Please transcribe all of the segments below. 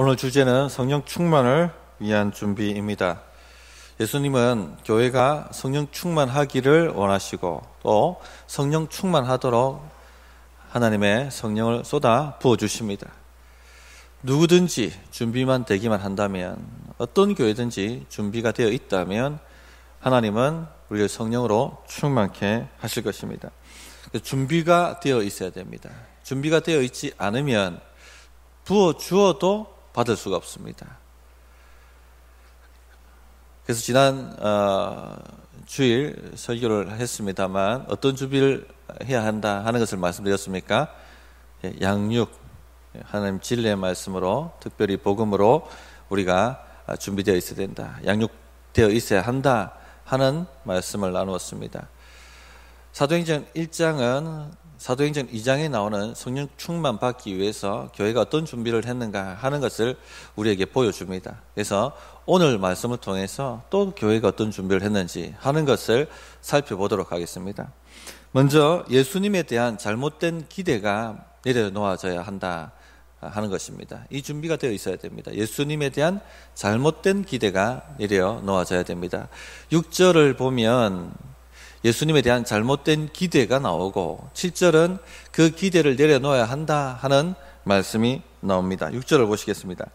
오늘 주제는 성령 충만을 위한 준비입니다. 예수님은 교회가 성령 충만하기를 원하시고 또 성령 충만하도록 하나님의 성령을 쏟아 부어주십니다. 누구든지 준비만 되기만 한다면, 어떤 교회든지 준비가 되어 있다면 하나님은 우리를 성령으로 충만케 하실 것입니다. 준비가 되어 있어야 됩니다. 준비가 되어 있지 않으면 부어주어도 받을 수가 없습니다. 그래서 지난 주일 설교를 했습니다만 어떤 준비를 해야 한다 하는 것을 말씀드렸습니까? 양육, 하나님 진리의 말씀으로, 특별히 복음으로 우리가 준비되어 있어야 된다, 양육되어 있어야 한다 하는 말씀을 나누었습니다. 사도행전 1장은 사도행전 2장에 나오는 성령 충만 받기 위해서 교회가 어떤 준비를 했는가 하는 것을 우리에게 보여줍니다. 그래서 오늘 말씀을 통해서 또 교회가 어떤 준비를 했는지 하는 것을 살펴보도록 하겠습니다. 먼저 예수님에 대한 잘못된 기대가 내려놓아져야 한다 하는 것입니다. 이 준비가 되어 있어야 됩니다. 예수님에 대한 잘못된 기대가 내려놓아져야 됩니다. 6절을 보면 예수님에 대한 잘못된 기대가 나오고 7절은 그 기대를 내려놓아야 한다 하는 말씀이 나옵니다. 6절을 보시겠습니다.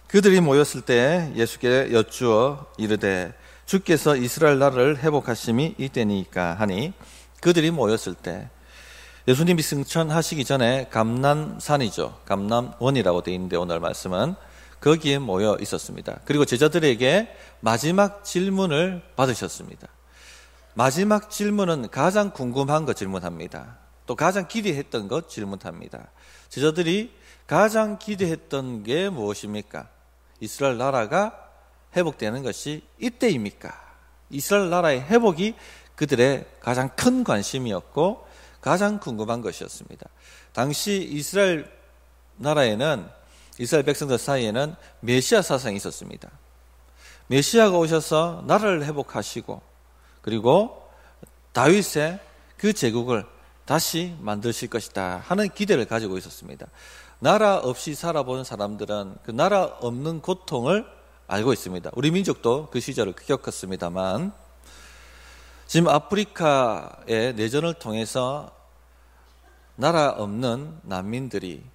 그들이 모였을 때 예수께 여쭈어 이르되 주께서 이스라엘 나라를 회복하심이 이때니까 하니, 그들이 모였을 때, 예수님이 승천하시기 전에 감난산이죠, 감난원이라고 되어 있는데 오늘 말씀은 거기에 모여 있었습니다. 그리고 제자들에게 마지막 질문을 받으셨습니다. 마지막 질문은 가장 궁금한 것 질문합니다. 또 가장 기대했던 것 질문합니다. 제자들이 가장 기대했던 게 무엇입니까? 이스라엘 나라가 회복되는 것이 이때입니까? 이스라엘 나라의 회복이 그들의 가장 큰 관심이었고 가장 궁금한 것이었습니다. 당시 이스라엘 나라에는, 이스라엘 백성들 사이에는 메시아 사상이 있었습니다. 메시아가 오셔서 나라를 회복하시고 그리고 다윗의 그 제국을 다시 만드실 것이다 하는 기대를 가지고 있었습니다. 나라 없이 살아본 사람들은 그 나라 없는 고통을 알고 있습니다. 우리 민족도 그 시절을 겪었습니다만, 지금 아프리카의 내전을 통해서 나라 없는 난민들이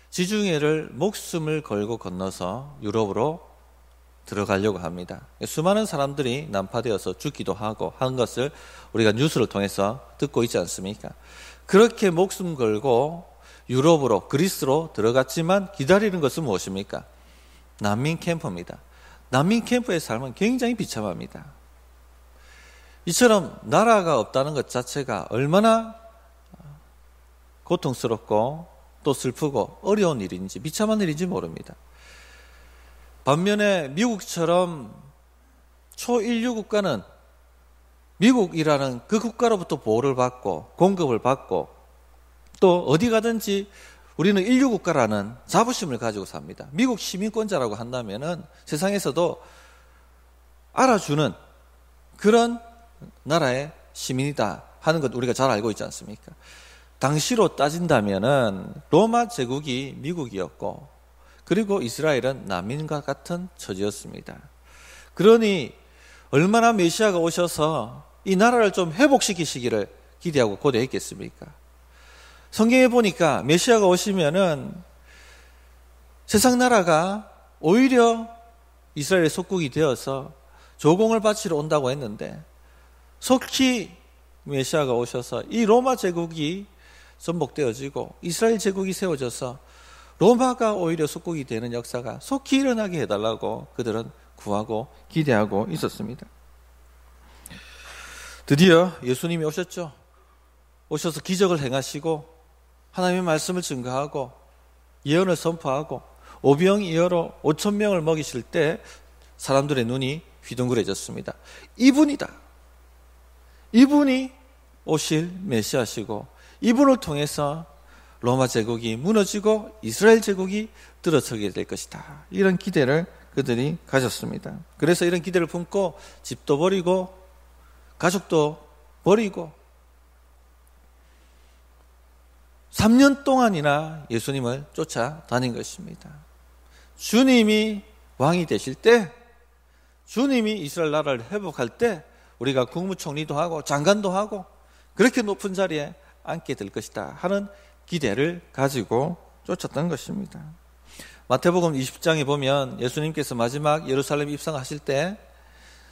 지중해를 목숨을 걸고 건너서 유럽으로 들어가려고 합니다. 수많은 사람들이 난파되어서 죽기도 하고 한 것을 우리가 뉴스를 통해서 듣고 있지 않습니까? 그렇게 목숨 걸고 유럽으로, 그리스로 들어갔지만 기다리는 것은 무엇입니까? 난민 캠프입니다. 난민 캠프의 삶은 굉장히 비참합니다. 이처럼 나라가 없다는 것 자체가 얼마나 고통스럽고 또 슬프고 어려운 일인지, 비참한 일인지 모릅니다. 반면에 미국처럼 초인류 국가는 미국이라는 그 국가로부터 보호를 받고 공급을 받고 또 어디 가든지 우리는 인류 국가라는 자부심을 가지고 삽니다. 미국 시민권자라고 한다면은 세상에서도 알아주는 그런 나라의 시민이다 하는 것 우리가 잘 알고 있지 않습니까? 당시로 따진다면은 로마 제국이 미국이었고 그리고 이스라엘은 난민과 같은 처지였습니다. 그러니 얼마나 메시아가 오셔서 이 나라를 좀 회복시키시기를 기대하고 고대했겠습니까? 성경에 보니까 메시아가 오시면은 세상 나라가 오히려 이스라엘의 속국이 되어서 조공을 바치러 온다고 했는데, 속히 메시아가 오셔서 이 로마 제국이 전복되어지고 이스라엘 제국이 세워져서 로마가 오히려 속국이 되는 역사가 속히 일어나게 해달라고 그들은 구하고 기대하고 있었습니다. 드디어 예수님이 오셨죠. 오셔서 기적을 행하시고 하나님의 말씀을 증거하고 예언을 선포하고 오병이어로 5,000명을 먹이실 때 사람들의 눈이 휘둥그레졌습니다. 이분이다. 이분이 오실 메시아시고 이분을 통해서 로마 제국이 무너지고 이스라엘 제국이 들어서게 될 것이다. 이런 기대를 그들이 가졌습니다. 그래서 이런 기대를 품고 집도 버리고 가족도 버리고 3년 동안이나 예수님을 쫓아다닌 것입니다. 주님이 왕이 되실 때, 주님이 이스라엘 나라를 회복할 때 우리가 국무총리도 하고 장관도 하고 그렇게 높은 자리에 앉게 될 것이다 하는 기대를 가지고 쫓았던 것입니다. 마태복음 20장에 보면 예수님께서 마지막 예루살렘 입성하실 때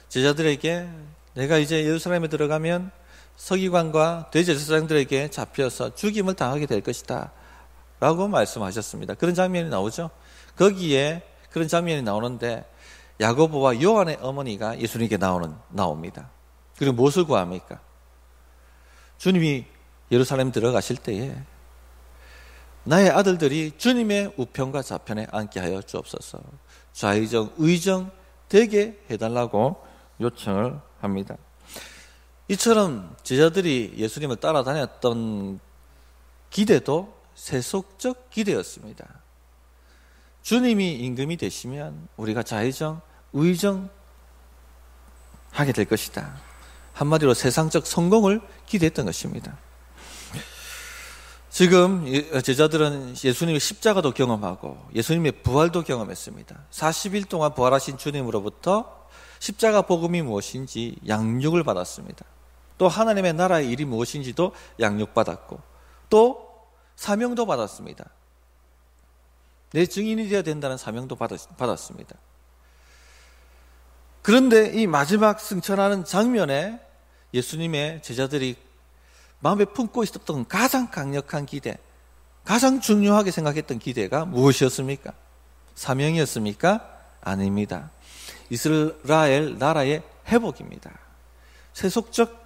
제자들에게 내가 이제 예루살렘에 들어가면 서기관과 대제사장들에게 잡혀서 죽임을 당하게 될 것이다 라고 말씀하셨습니다. 그런 장면이 나오죠. 거기에 그런 장면이 나오는데 야고보와 요한의 어머니가 예수님께 나옵니다. 그리고 무엇을 구합니까? 주님이 예루살렘 들어가실 때에 나의 아들들이 주님의 우편과 좌편에 앉게 하여 주옵소서. 좌의정, 의정 되게 해달라고 요청을 합니다. 이처럼 제자들이 예수님을 따라다녔던 기대도 세속적 기대였습니다. 주님이 임금이 되시면 우리가 좌의정, 의정 하게 될 것이다. 한마디로 세상적 성공을 기대했던 것입니다. 지금 제자들은 예수님의 십자가도 경험하고 예수님의 부활도 경험했습니다. 40일 동안 부활하신 주님으로부터 십자가 복음이 무엇인지 양육을 받았습니다. 또 하나님의 나라의 일이 무엇인지도 양육받았고 또 사명도 받았습니다. 내 증인이 되어야 된다는 사명도 받았습니다. 그런데 이 마지막 승천하는 장면에 예수님의 제자들이 마음에 품고 있었던 가장 강력한 기대, 가장 중요하게 생각했던 기대가 무엇이었습니까? 사명이었습니까? 아닙니다. 이스라엘 나라의 회복입니다. 세속적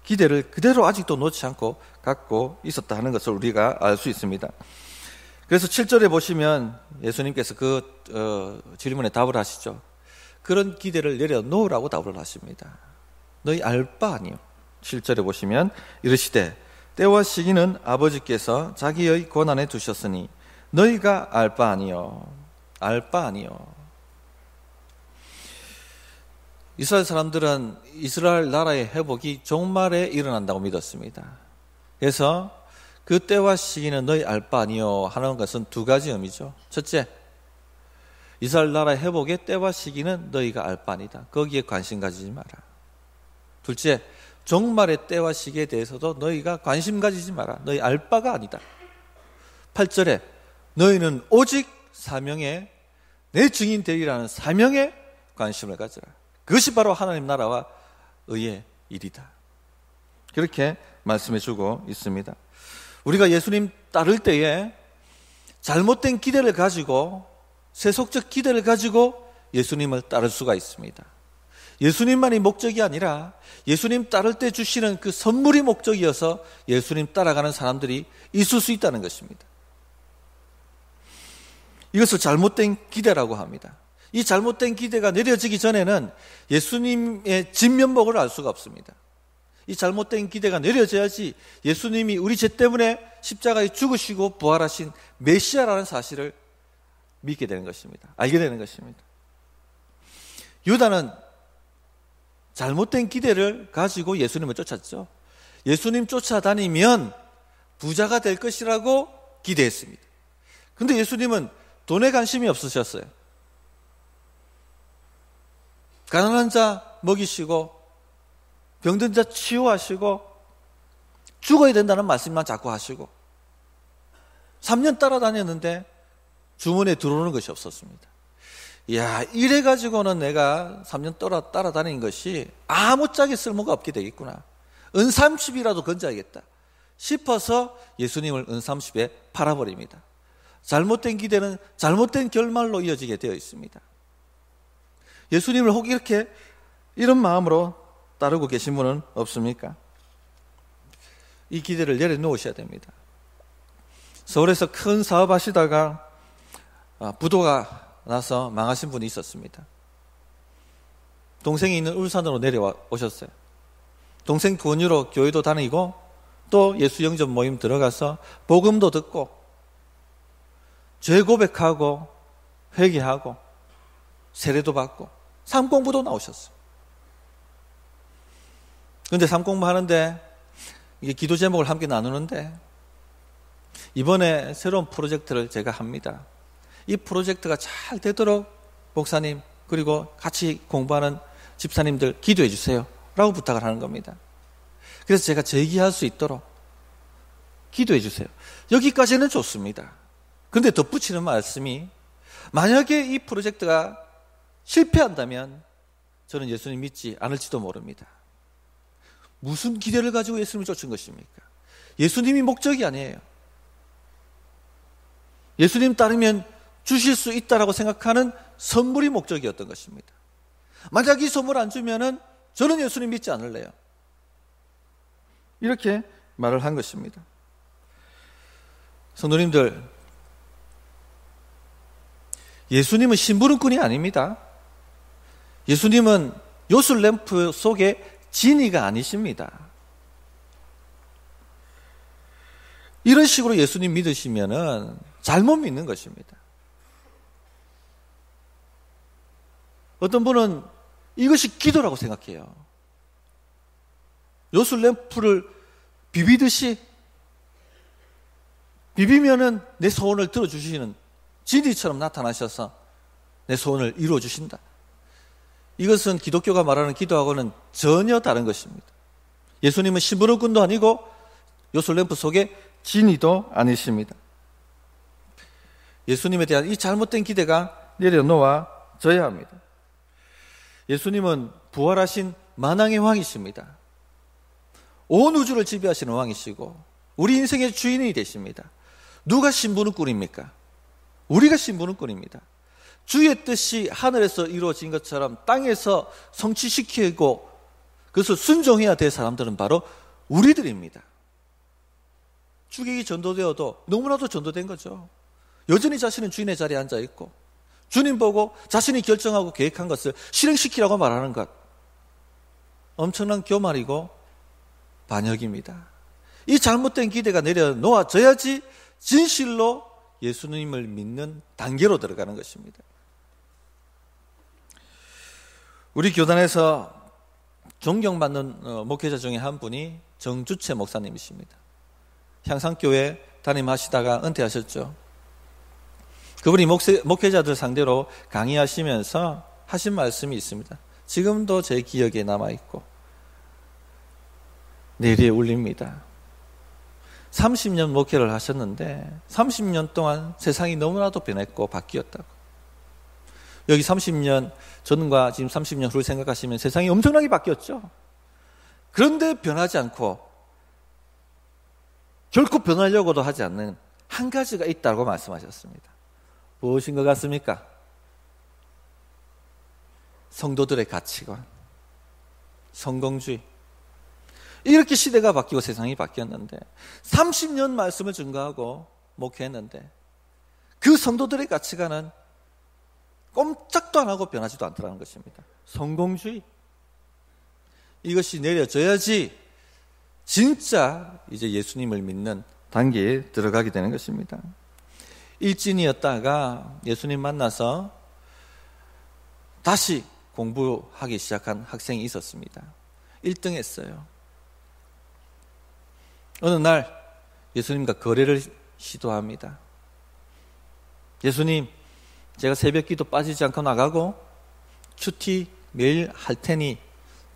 기대를 그대로 아직도 놓지 않고 갖고 있었다는 것을 우리가 알 수 있습니다. 그래서 7절에 보시면 예수님께서 그 질문에 답을 하시죠. 그런 기대를 내려놓으라고 답을 하십니다. 너희 알 바 아니요. 7절에 보시면 이르시되 때와 시기는 아버지께서 자기의 권한에 두셨으니 너희가 알 바 아니요. 알 바 아니요. 이스라엘 사람들은 이스라엘 나라의 회복이 종말에 일어난다고 믿었습니다. 그래서 그 때와 시기는 너희 알 바 아니요 하는 것은 두 가지 의미죠. 첫째, 이스라엘 나라의 회복의 때와 시기는 너희가 알 바 아니다. 거기에 관심 가지지 마라. 둘째, 종말의 때와 시기에 대해서도 너희가 관심 가지지 마라. 너희 알 바가 아니다. 8절에 너희는 오직 사명에 내 증인 되리라는 사명에 관심을 가져라. 그것이 바로 하나님 나라와 의의 일이다. 그렇게 말씀해 주고 있습니다. 우리가 예수님 따를 때에 잘못된 기대를 가지고 세속적 기대를 가지고 예수님을 따를 수가 있습니다. 예수님만이 목적이 아니라 예수님 따를 때 주시는 그 선물이 목적이어서 예수님 따라가는 사람들이 있을 수 있다는 것입니다. 이것을 잘못된 기대라고 합니다. 이 잘못된 기대가 내려지기 전에는 예수님의 진면목을 알 수가 없습니다. 이 잘못된 기대가 내려져야지 예수님이 우리 죄 때문에 십자가에 죽으시고 부활하신 메시아라는 사실을 믿게 되는 것입니다. 알게 되는 것입니다. 유다는 잘못된 기대를 가지고 예수님을 쫓았죠. 예수님 쫓아다니면 부자가 될 것이라고 기대했습니다. 그런데 예수님은 돈에 관심이 없으셨어요. 가난한 자 먹이시고 병든 자 치유하시고 죽어야 된다는 말씀만 자꾸 하시고 3년 따라다녔는데 주문에 들어오는 것이 없었습니다. 이야, 이래가지고는 내가 3년 따라다닌 것이 아무짝에 쓸모가 없게 되겠구나. 은30이라도 건져야겠다 싶어서 예수님을 은30에 팔아버립니다. 잘못된 기대는 잘못된 결말로 이어지게 되어 있습니다. 예수님을 혹 이렇게 이런 마음으로 따르고 계신 분은 없습니까? 이 기대를 내려놓으셔야 됩니다. 서울에서 큰 사업하시다가 부도가 나서 망하신 분이 있었습니다. 동생이 있는 울산으로 내려오셨어요. 동생 권유로 교회도 다니고 또 예수 영접 모임 들어가서 복음도 듣고 죄 고백하고 회개하고 세례도 받고 삶공부도 나오셨어요. 그런데 삶공부 하는데 이게 기도 제목을 함께 나누는데 이번에 새로운 프로젝트를 제가 합니다. 이 프로젝트가 잘 되도록 목사님 그리고 같이 공부하는 집사님들 기도해 주세요 라고 부탁을 하는 겁니다. 그래서 제가 제기할 수 있도록 기도해 주세요. 여기까지는 좋습니다. 그런데 덧붙이는 말씀이 만약에 이 프로젝트가 실패한다면 저는 예수님 믿지 않을지도 모릅니다. 무슨 기대를 가지고 예수님을 쫓은 것입니까? 예수님이 목적이 아니에요. 예수님 따르면 주실 수 있다라고 생각하는 선물이 목적이었던 것입니다. 만약 이 선물 안 주면은 저는 예수님 믿지 않을래요. 이렇게 말을 한 것입니다. 성도님들, 예수님은 심부름꾼이 아닙니다. 예수님은 요술램프 속의 지니가 아니십니다. 이런 식으로 예수님 믿으시면은 잘못 믿는 것입니다. 어떤 분은 이것이 기도라고 생각해요. 요술램프를 비비듯이 비비면은 내 소원을 들어주시는 지니처럼 나타나셔서 내 소원을 이루어주신다. 이것은 기독교가 말하는 기도하고는 전혀 다른 것입니다. 예수님은 심부름꾼도 아니고 요술램프 속의 지니도 아니십니다. 예수님에 대한 이 잘못된 기대가 내려놓아져야 합니다. 예수님은 부활하신 만왕의 왕이십니다. 온 우주를 지배하시는 왕이시고 우리 인생의 주인이 되십니다. 누가 심부름꾼입니까? 우리가 심부름꾼입니다. 주의 뜻이 하늘에서 이루어진 것처럼 땅에서 성취시키고 그것을 순종해야 될 사람들은 바로 우리들입니다. 주객이 전도되어도 너무나도 전도된 거죠. 여전히 자신은 주인의 자리에 앉아있고 주님 보고 자신이 결정하고 계획한 것을 실행시키라고 말하는 것, 엄청난 교만이고 반역입니다. 이 잘못된 기대가 내려놓아져야지 진실로 예수님을 믿는 단계로 들어가는 것입니다. 우리 교단에서 존경받는 목회자 중에 한 분이 정주채 목사님이십니다. 향상교회 담임하시다가 은퇴하셨죠. 그분이 목회자들 상대로 강의하시면서 하신 말씀이 있습니다. 지금도 제 기억에 남아있고 내리에 울립니다. 30년 목회를 하셨는데 30년 동안 세상이 너무나도 변했고 바뀌었다고. 여기 30년 전과 지금 30년 후를 생각하시면 세상이 엄청나게 바뀌었죠. 그런데 변하지 않고 결코 변하려고도 하지 않는 한 가지가 있다고 말씀하셨습니다. 무엇인 것 같습니까? 성도들의 가치관, 성공주의. 이렇게 시대가 바뀌고 세상이 바뀌었는데 30년 말씀을 증거하고 목회했는데 그 성도들의 가치관은 꼼짝도 안 하고 변하지도 않더라는 것입니다. 성공주의. 이것이 내려져야지 진짜 이제 예수님을 믿는 단계에 들어가게 되는 것입니다. 일진이었다가 예수님 만나서 다시 공부하기 시작한 학생이 있었습니다. 1등 했어요. 어느 날 예수님과 거래를 시도합니다. 예수님, 제가 새벽기도 빠지지 않고 나가고 큐티 매일 할 테니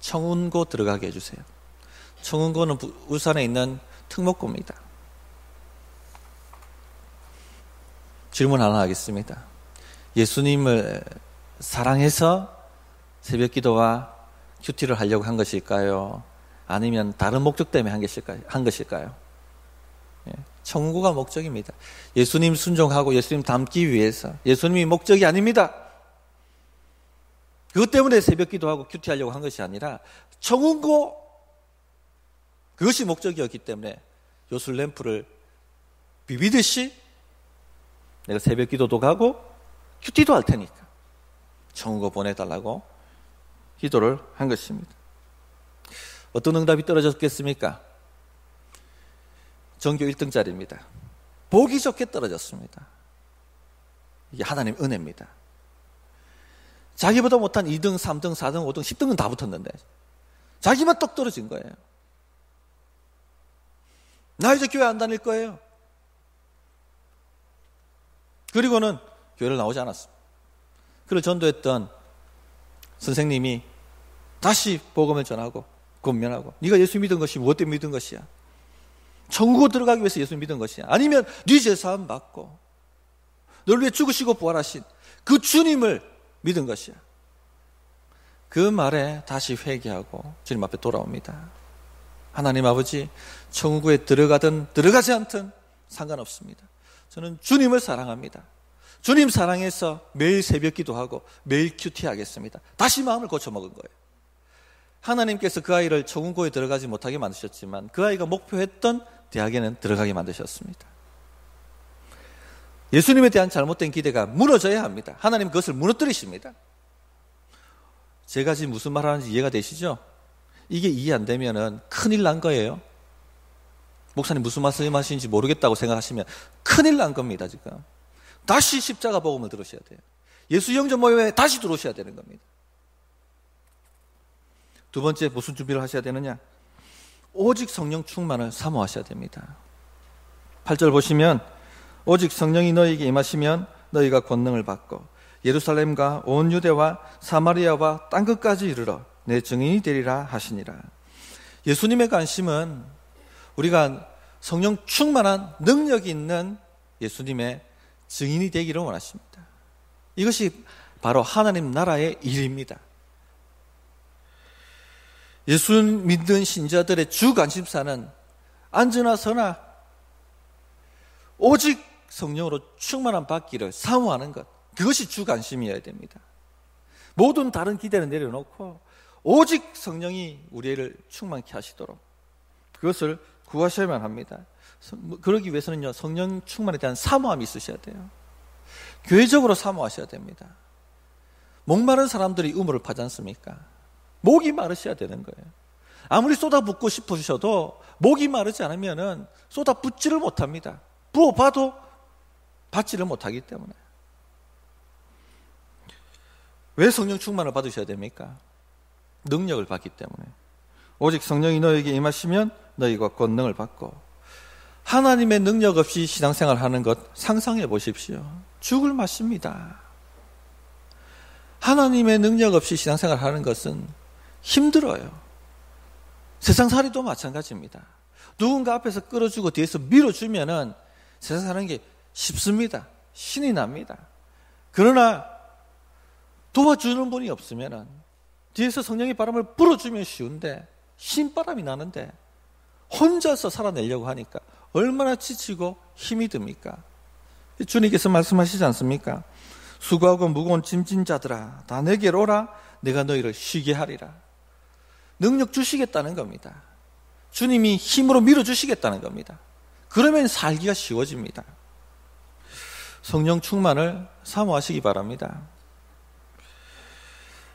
청운고 들어가게 해주세요. 청운고는 울산에 있는 특목고입니다. 질문 하나 하겠습니다. 예수님을 사랑해서 새벽기도와 큐티를 하려고 한 것일까요? 아니면 다른 목적 때문에 한 것일까요? 청구가 목적입니다. 예수님 순종하고 예수님 닮기 위해서. 예수님이 목적이 아닙니다. 그것 때문에 새벽기도하고 큐티하려고 한 것이 아니라 청운고, 그것이 목적이었기 때문에 요술램프를 비비듯이 내가 새벽기도도 가고 큐티도 할 테니까 청운고 보내달라고 기도를 한 것입니다. 어떤 응답이 떨어졌겠습니까? 전교 1등짜리입니다. 보기 좋게 떨어졌습니다. 이게 하나님 은혜입니다. 자기보다 못한 2등, 3등, 4등, 5등, 10등은 다 붙었는데 자기만 똑 떨어진 거예요. 나 이제 교회 안 다닐 거예요. 그리고는 교회를 나오지 않았습니다. 그를 전도했던 선생님이 다시 복음을 전하고 권면하고, 네가 예수 믿은 것이 무엇 때문에 믿은 것이야? 천국으로 들어가기 위해서 예수 믿은 것이야? 아니면 네 죄사함 받고 너를 위해 죽으시고 부활하신 그 주님을 믿은 것이야? 그 말에 다시 회개하고 주님 앞에 돌아옵니다. 하나님 아버지, 천국에 들어가든 들어가지 않든 상관없습니다. 저는 주님을 사랑합니다. 주님 사랑해서 매일 새벽 기도하고 매일 큐티하겠습니다. 다시 마음을 고쳐먹은 거예요. 하나님께서 그 아이를 천국고에 들어가지 못하게 만드셨지만 그 아이가 목표했던 대학에는 들어가게 만드셨습니다. 예수님에 대한 잘못된 기대가 무너져야 합니다. 하나님 그것을 무너뜨리십니다. 제가 지금 무슨 말 하는지 이해가 되시죠? 이게 이해 안 되면은 큰일 난 거예요. 목사님 무슨 말씀하시는지 모르겠다고 생각하시면 큰일 난 겁니다. 지금 다시 십자가 복음을 들으셔야 돼요. 예수 영접 모임에 다시 들어오셔야 되는 겁니다. 두 번째, 무슨 준비를 하셔야 되느냐? 오직 성령 충만을 사모하셔야 됩니다. 8절 보시면 오직 성령이 너희에게 임하시면 너희가 권능을 받고 예루살렘과 온 유대와 사마리아와 땅끝까지 이르러 내 증인이 되리라 하시니라. 예수님의 관심은 우리가 성령 충만한 능력이 있는 예수님의 증인이 되기를 원하십니다. 이것이 바로 하나님 나라의 일입니다. 예수 믿는 신자들의 주 관심사는 앉으나 서나 오직 성령으로 충만함 받기를 사모하는 것, 그것이 주 관심이어야 됩니다. 모든 다른 기대는 내려놓고 오직 성령이 우리를 충만케 하시도록 그것을 구하셔야만 합니다. 그러기 위해서는요, 성령 충만에 대한 사모함이 있으셔야 돼요. 교회적으로 사모하셔야 됩니다. 목마른 사람들이 우물을 파지 않습니까? 목이 마르셔야 되는 거예요. 아무리 쏟아붓고 싶으셔도 목이 마르지 않으면 쏟아붓지를 못합니다. 부어봐도 받지를 못하기 때문에. 왜 성령 충만을 받으셔야 됩니까? 능력을 받기 때문에. 오직 성령이 너에게 임하시면 너희가 권능을 받고. 하나님의 능력 없이 신앙생활 하는 것 상상해 보십시오. 죽을 맛입니다. 하나님의 능력 없이 신앙생활 하는 것은 힘들어요. 세상살이도 마찬가지입니다. 누군가 앞에서 끌어주고 뒤에서 밀어주면은 세상 사는 게 쉽습니다. 신이 납니다. 그러나 도와주는 분이 없으면은 뒤에서 성령의 바람을 불어주면 쉬운데 신바람이 나는데 혼자서 살아내려고 하니까 얼마나 지치고 힘이 듭니까? 주님께서 말씀하시지 않습니까? 수고하고 무거운 짐진 자들아 다 내게로 오라 내가 너희를 쉬게 하리라. 능력 주시겠다는 겁니다. 주님이 힘으로 밀어주시겠다는 겁니다. 그러면 살기가 쉬워집니다. 성령 충만을 사모하시기 바랍니다.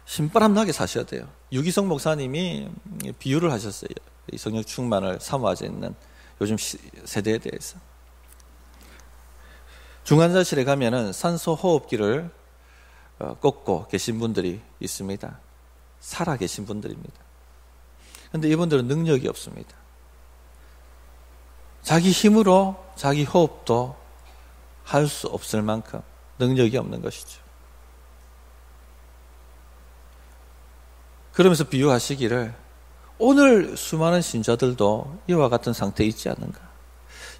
신바람 나게 사셔야 돼요. 유기성 목사님이 비유를 하셨어요. 이 성령 충만을 사모하지 않는 요즘 세대에 대해서. 중환자실에 가면은 산소 호흡기를 꽂고 계신 분들이 있습니다. 살아 계신 분들입니다. 그런데 이분들은 능력이 없습니다. 자기 힘으로 자기 호흡도 할 수 없을 만큼 능력이 없는 것이죠. 그러면서 비유하시기를 오늘 수많은 신자들도 이와 같은 상태에 있지 않는가.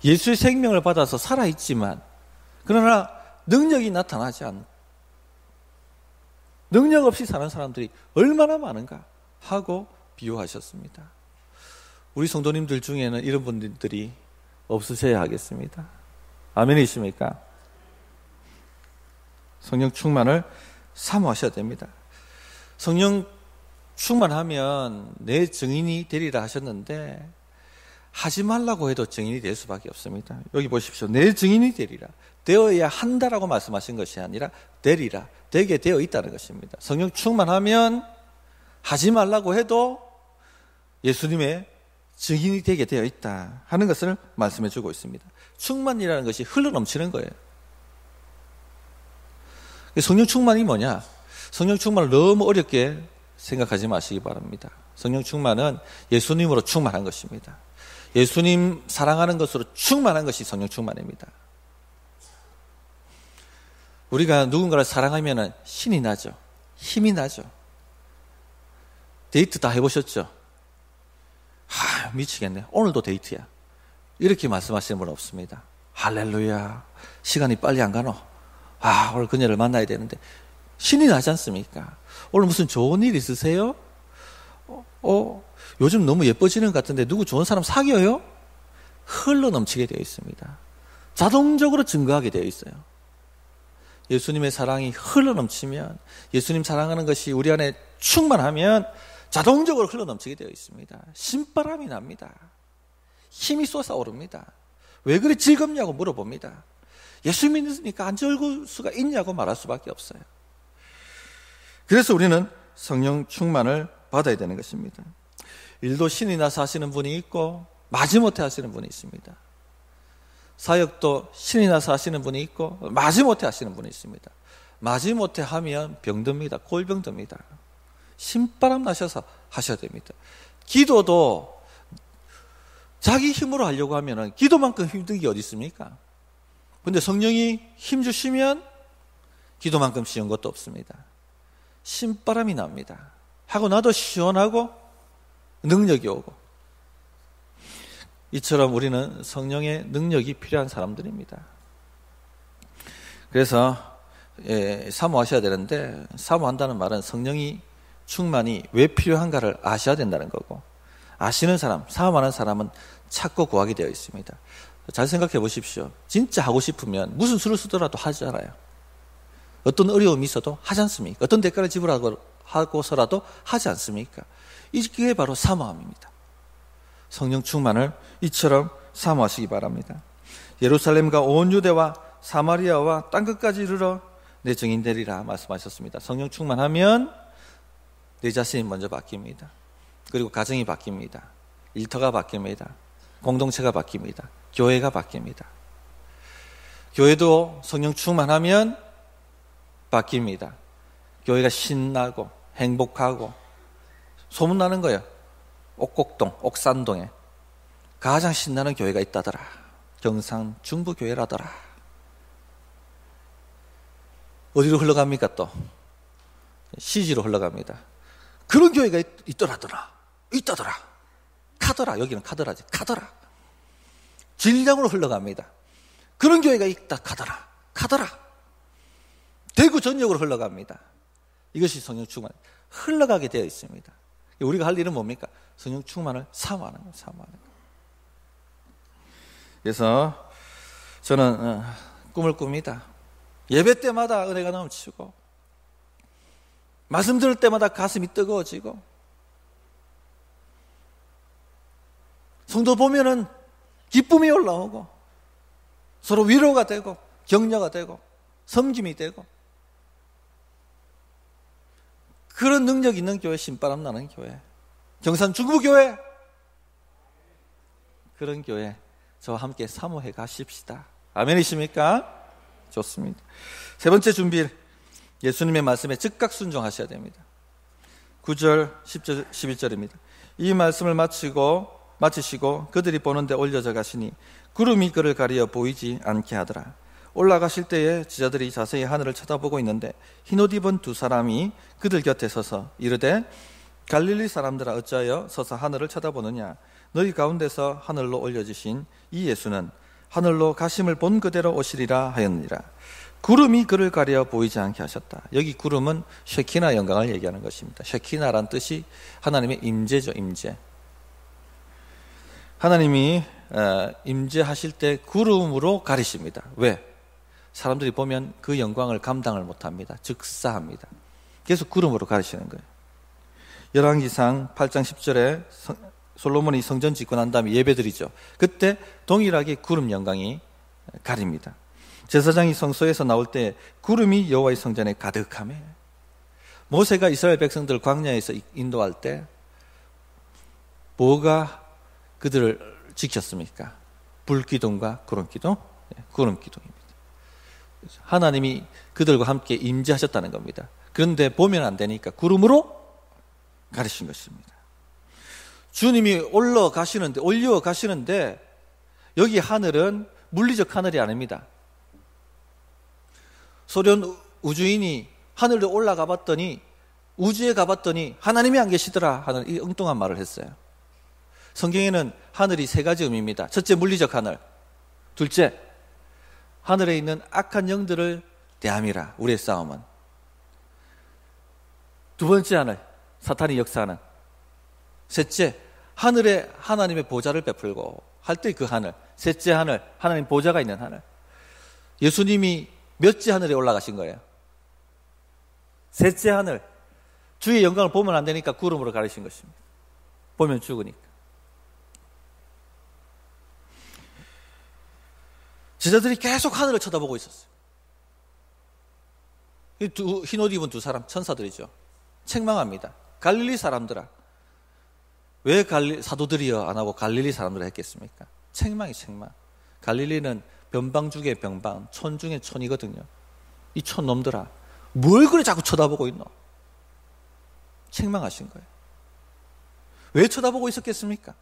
예수의 생명을 받아서 살아있지만 그러나 능력이 나타나지 않는, 능력 없이 사는 사람들이 얼마나 많은가 하고 비유하셨습니다. 우리 성도님들 중에는 이런 분들이 없으셔야 하겠습니다. 아멘이십니까? 성령 충만을 사모하셔야 됩니다. 성령 충만하면 내 증인이 되리라 하셨는데 하지 말라고 해도 증인이 될 수밖에 없습니다. 여기 보십시오. 내 증인이 되리라. 되어야 한다라고 말씀하신 것이 아니라 되리라. 되게 되어 있다는 것입니다. 성령 충만하면 하지 말라고 해도 예수님의 증인이 되게 되어 있다 하는 것을 말씀해 주고 있습니다. 충만이라는 것이 흘러넘치는 거예요. 성령 충만이 뭐냐? 성령 충만을 너무 어렵게 생각하지 마시기 바랍니다. 성령 충만은 예수님으로 충만한 것입니다. 예수님 사랑하는 것으로 충만한 것이 성령 충만입니다. 우리가 누군가를 사랑하면 신이 나죠. 힘이 나죠. 데이트 다 해보셨죠? 미치겠네. 오늘도 데이트야. 이렇게 말씀하시는 분 없습니다. 할렐루야. 시간이 빨리 안 가노? 오늘 그녀를 만나야 되는데. 신이 나지 않습니까? 오늘 무슨 좋은 일 있으세요? 요즘 너무 예뻐지는 것 같은데 누구 좋은 사람 사귀어요? 흘러 넘치게 되어 있습니다. 자동적으로 증거하게 되어 있어요. 예수님의 사랑이 흘러 넘치면, 예수님 사랑하는 것이 우리 안에 충만하면 자동적으로 흘러 넘치게 되어 있습니다. 신바람이 납니다. 힘이 솟아오릅니다. 왜 그리 즐겁냐고 물어봅니다. 예수 믿으니까 안 즐거울 수가 있냐고 말할 수밖에 없어요. 그래서 우리는 성령 충만을 받아야 되는 것입니다. 일도 신이 나서 하시는 분이 있고 마지못해 하시는 분이 있습니다. 사역도 신이 나서 하시는 분이 있고 마지못해 하시는 분이 있습니다. 마지못해 하면 병듭니다. 골병듭니다. 신바람 나셔서 하셔야 됩니다. 기도도 자기 힘으로 하려고 하면 기도만큼 힘든 게 어디 있습니까? 근데 성령이 힘 주시면 기도만큼 쉬운 것도 없습니다. 신바람이 납니다. 하고 나도 시원하고 능력이 오고. 이처럼 우리는 성령의 능력이 필요한 사람들입니다. 그래서 사모하셔야 되는데, 사모한다는 말은 성령이 충만이 왜 필요한가를 아셔야 된다는 거고, 아시는 사람, 사모하는 사람은 찾고 구하게 되어 있습니다. 잘 생각해 보십시오. 진짜 하고 싶으면 무슨 수를 쓰더라도 하잖아요. 어떤 어려움이 있어도 하지 않습니까? 어떤 대가를 지불하고서라도 하지 않습니까? 이게 바로 사모함입니다. 성령 충만을 이처럼 사모하시기 바랍니다. 예루살렘과 온 유대와 사마리아와 땅끝까지 이르러 내 증인 되리라 말씀하셨습니다. 성령 충만하면 내 자신이 먼저 바뀝니다. 그리고 가정이 바뀝니다. 일터가 바뀝니다. 공동체가 바뀝니다. 교회가 바뀝니다. 교회도 성령 충만하면 바뀝니다. 교회가 신나고 행복하고 소문나는 거예요. 옥곡동, 옥산동에 가장 신나는 교회가 있다더라. 경상 중부교회라더라. 어디로 흘러갑니까 또? 시지로 흘러갑니다. 그런 교회가 있더라더라. 있다더라. 카더라. 여기는 카더라지. 카더라. 진량으로 흘러갑니다. 그런 교회가 있다. 카더라. 카더라. 대구 전역으로 흘러갑니다. 이것이 성령 충만. 흘러가게 되어 있습니다. 우리가 할 일은 뭡니까? 성령 충만을 사모하는 거예요. 사모하는 거예요. 그래서 저는 꿈을 꿉니다. 예배 때마다 은혜가 넘치고 말씀 들을 때마다 가슴이 뜨거워지고 성도 보면은 기쁨이 올라오고 서로 위로가 되고 격려가 되고 섬김이 되고 그런 능력 있는 교회, 신바람 나는 교회, 경산 중부교회, 그런 교회 저와 함께 사모해 가십시다. 아멘이십니까? 좋습니다. 세 번째 준비, 예수님의 말씀에 즉각 순종하셔야 됩니다. 9절, 10절, 11절입니다. 이 말씀을 마치시고 그들이 보는데 올려져 가시니 구름이 그를 가리어 보이지 않게 하더라. 올라가실 때에 제자들이 자세히 하늘을 쳐다보고 있는데 흰옷 입은 두 사람이 그들 곁에 서서 이르되 갈릴리 사람들아 어찌하여 서서 하늘을 쳐다보느냐. 너희 가운데서 하늘로 올려지신 이 예수는 하늘로 가심을 본 그대로 오시리라 하였느니라. 구름이 그를 가려 보이지 않게 하셨다. 여기 구름은 쉐키나 영광을 얘기하는 것입니다. 쉐키나란 뜻이 하나님의 임재죠. 임재. 하나님이 임재하실 때 구름으로 가리십니다. 왜? 사람들이 보면 그 영광을 감당을 못합니다. 즉사합니다. 그래서 구름으로 가리시는 거예요. 열왕기상 8장 10절에 솔로몬이 성전 짓고 난 다음에 예배드리죠. 그때 동일하게 구름 영광이 가립니다. 제사장이 성소에서 나올 때 구름이 여호와의 성전에 가득하며, 모세가 이스라엘 백성들 광야에서 인도할 때 뭐가 그들을 지켰습니까? 불기둥과 구름기둥? 구름기둥입니다. 하나님이 그들과 함께 임재하셨다는 겁니다. 그런데 보면 안 되니까 구름으로 가르친 것입니다. 주님이 올려가시는데 여기 하늘은 물리적 하늘이 아닙니다. 소련 우주인이 하늘로 올라가 봤더니, 우주에 가봤더니 하나님이 안 계시더라 하는 이 엉뚱한 말을 했어요. 성경에는 하늘이 세 가지 의미입니다. 첫째, 물리적 하늘. 둘째, 하늘에 있는 악한 영들을 대함이라, 우리의 싸움은. 두 번째 하늘, 사탄이 역사하는. 셋째, 하늘에 하나님의 보좌를 베풀고 할 때 그 하늘. 셋째 하늘, 하나님 보좌가 있는 하늘. 예수님이 몇째 하늘에 올라가신 거예요? 셋째 하늘. 주의 영광을 보면 안 되니까 구름으로 가르신 것입니다. 보면 죽으니까. 제자들이 계속 하늘을 쳐다보고 있었어요. 흰 옷 입은 두 사람, 천사들이죠. 책망합니다. 갈릴리 사람들아, 왜 사도들이여 안 하고 갈릴리 사람들을 했겠습니까? 책망이 책망. 갈릴리는 변방 중에 변방, 촌 중에 촌이거든요. 이 촌놈들아, 뭘 그래 자꾸 쳐다보고 있노? 책망하신 거예요. 왜 쳐다보고 있었겠습니까?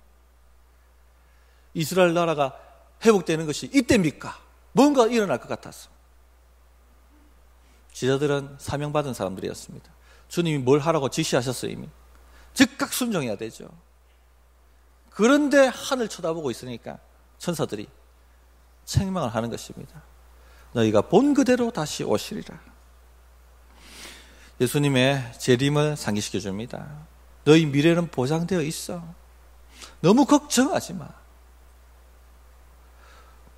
이스라엘 나라가 회복되는 것이 이때입니까? 뭔가 일어날 것 같았어. 제자들은 사명받은 사람들이었습니다. 주님이 뭘 하라고 지시하셨어요. 이미 즉각 순종해야 되죠. 그런데 하늘 쳐다보고 있으니까 천사들이 책망을 하는 것입니다. 너희가 본 그대로 다시 오시리라. 예수님의 재림을 상기시켜 줍니다. 너희 미래는 보장되어 있어. 너무 걱정하지 마.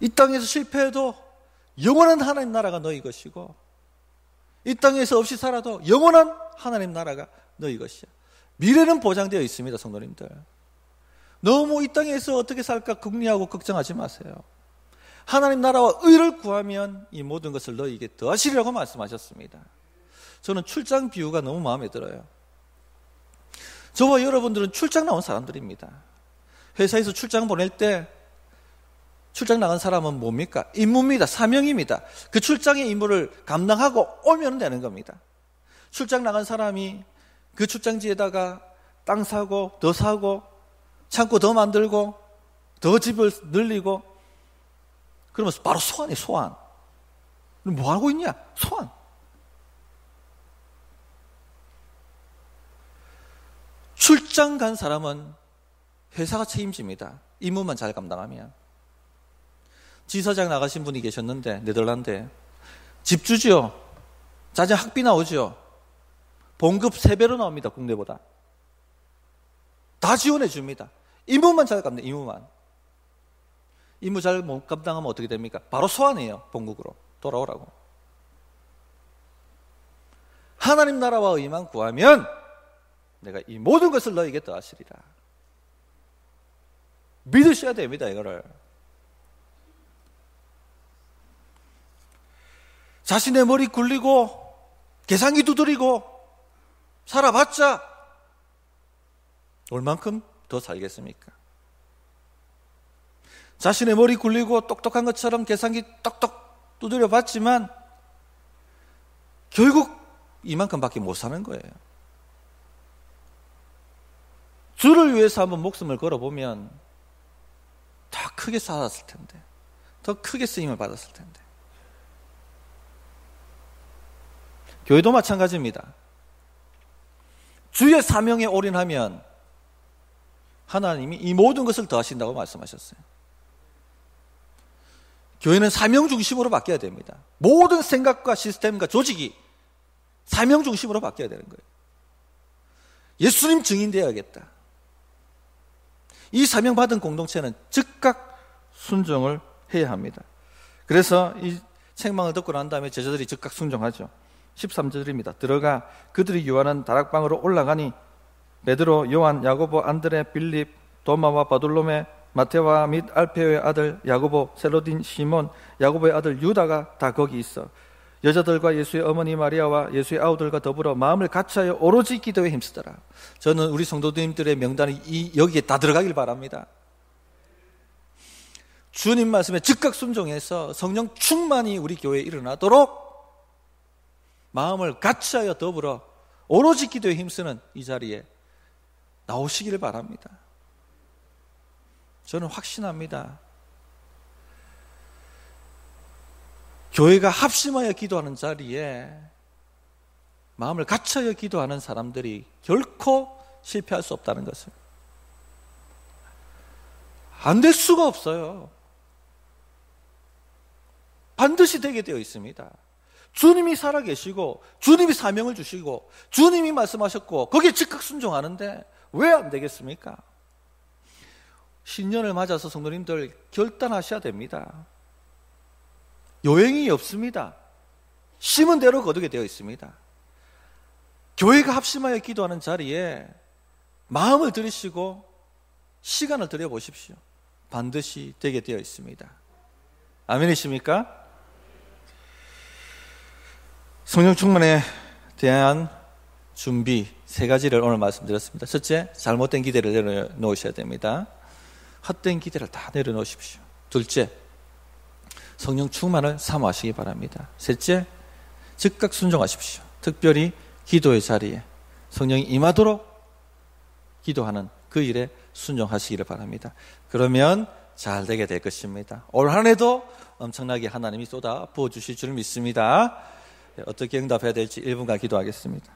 이 땅에서 실패해도 영원한 하나님 나라가 너희 것이고, 이 땅에서 없이 살아도 영원한 하나님 나라가 너희 것이야. 미래는 보장되어 있습니다. 성도님들, 너무 이 땅에서 어떻게 살까 궁리하고 걱정하지 마세요. 하나님 나라와 의를 구하면 이 모든 것을 너희에게 더하시리라고 말씀하셨습니다. 저는 출장 비유가 너무 마음에 들어요. 저와 여러분들은 출장 나온 사람들입니다. 회사에서 출장 보낼 때 출장 나간 사람은 뭡니까? 임무입니다. 사명입니다. 그 출장의 임무를 감당하고 오면 되는 겁니다. 출장 나간 사람이 그 출장지에다가 땅 사고 더 사고 창고 더 만들고 더 집을 늘리고 그러면서 바로 소환이에요. 소환. 뭐 하고 있냐? 소환. 출장 간 사람은 회사가 책임집니다. 임무만 잘 감당하면. 지사장 나가신 분이 계셨는데 네덜란드에 집 주죠. 자녀 학비 나오죠. 봉급 3배로 나옵니다. 국내보다. 다 지원해 줍니다. 임무만 잘 감당. 임무만. 임무 잘 못 감당하면 어떻게 됩니까? 바로 소환해요. 본국으로 돌아오라고. 하나님 나라와 의만 구하면 내가 이 모든 것을 너에게 더하시리라. 믿으셔야 됩니다. 이거를. 자신의 머리 굴리고 계산기 두드리고 살아봤자 얼만큼 더 살겠습니까? 자신의 머리 굴리고 똑똑한 것처럼 계산기 똑똑 두드려 봤지만 결국 이만큼밖에 못 사는 거예요. 주를 위해서 한번 목숨을 걸어보면 더 크게 살았을 텐데, 더 크게 쓰임을 받았을 텐데. 교회도 마찬가지입니다. 주의 사명에 올인하면 하나님이 이 모든 것을 더하신다고 말씀하셨어요. 교회는 사명 중심으로 바뀌어야 됩니다. 모든 생각과 시스템과 조직이 사명 중심으로 바뀌어야 되는 거예요. 예수님 증인 되어야겠다. 이 사명 받은 공동체는 즉각 순종을 해야 합니다. 그래서 이 책망을 듣고 난 다음에 제자들이 즉각 순종하죠. 13절입니다. 들어가 그들이 요한한 다락방으로 올라가니 베드로, 요한, 야고보, 안드레, 빌립, 도마와 바돌로메, 마테와 및 알페오의 아들 야고보, 셀로딘, 시몬, 야고보의 아들 유다가 다 거기 있어 여자들과 예수의 어머니 마리아와 예수의 아우들과 더불어 마음을 같이하여 오로지 기도에 힘쓰더라. 저는 우리 성도님들의 명단이 여기에 다 들어가길 바랍니다. 주님 말씀에 즉각 순종해서 성령 충만이 우리 교회에 일어나도록 마음을 같이하여 더불어 오로지 기도에 힘쓰는 이 자리에 나오시기를 바랍니다. 저는 확신합니다. 교회가 합심하여 기도하는 자리에 마음을 갖춰여 기도하는 사람들이 결코 실패할 수 없다는 것을, 안 될 수가 없어요. 반드시 되게 되어 있습니다. 주님이 살아계시고 주님이 사명을 주시고 주님이 말씀하셨고 거기에 즉각 순종하는데 왜 안 되겠습니까? 신년을 맞아서 성도님들 결단하셔야 됩니다. 요행이 없습니다. 심은 대로 거두게 되어 있습니다. 교회가 합심하여 기도하는 자리에 마음을 들이시고 시간을 들여보십시오. 반드시 되게 되어 있습니다. 아멘이십니까? 성령 충만에 대한 준비 세 가지를 오늘 말씀드렸습니다. 첫째, 잘못된 기대를 내려놓으셔야 됩니다. 헛된 기대를 다 내려놓으십시오. 둘째, 성령 충만을 사모하시기 바랍니다. 셋째, 즉각 순종하십시오. 특별히 기도의 자리에 성령이 임하도록 기도하는 그 일에 순종하시기를 바랍니다. 그러면 잘 되게 될 것입니다. 올 한 해도 엄청나게 하나님이 쏟아 부어주실 줄 믿습니다. 어떻게 응답해야 될지 1분간 기도하겠습니다.